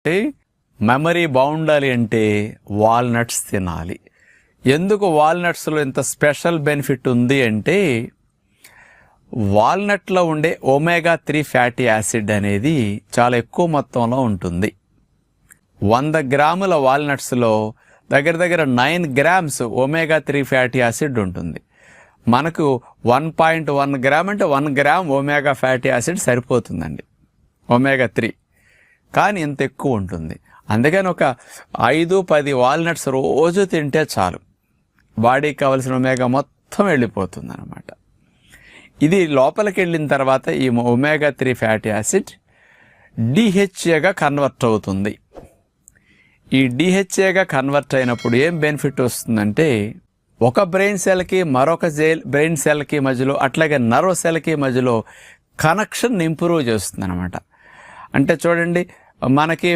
అంటే మెమరీ బాగుండాలి అంటే వాల్నట్స్ తినాలి. ఎందుకు వాల్నట్స్లో ఇంత స్పెషల్ బెనిఫిట్ ఉంది అంటే వాల్నట్లో ఉండే ఒమేగా 3 ఫ్యాటీ యాసిడ్ అనేది చాలా ఎక్కువ మొత్తంలో ఉంటుంది. 100 గ్రాముల వాల్నట్స్లో దగ్గర దగ్గర 9 గ్రామ్స్ ఒమేగా 3 ఫ్యాటీ యాసిడ్ ఉంటుంది. మనకు 1.1 గ్రామ్ అంటే 1 గ్రామ్ ఒమేగా ఫ్యాటీ యాసిడ్ సరిపోతుందండి, ఒమేగా 3. కానీ ఇంత ఎక్కువ ఉంటుంది. అందుకని ఒక 5-10 వాల్నట్స్ రోజు తింటే చాలు, బాడీకి కావాల్సిన ఒమేగా మొత్తం వెళ్ళిపోతుంది అన్నమాట. ఇది లోపలికి వెళ్ళిన తర్వాత ఈ ఒమేగా 3 ఫ్యాటీ యాసిడ్ డిహెచ్ఏగా కన్వర్ట్ అవుతుంది. ఈ డిహెచ్ఏగా కన్వర్ట్ అయినప్పుడు ఏం బెనిఫిట్ వస్తుందంటే ఒక బ్రెయిన్ సెల్కి మరొక బ్రెయిన్ సెల్కి మధ్యలో, అట్లాగే నర్వ్ సెల్కి మధ్యలో కనెక్షన్ ఇంప్రూవ్ చేస్తుంది అనమాట. అంటే చూడండి, మనకి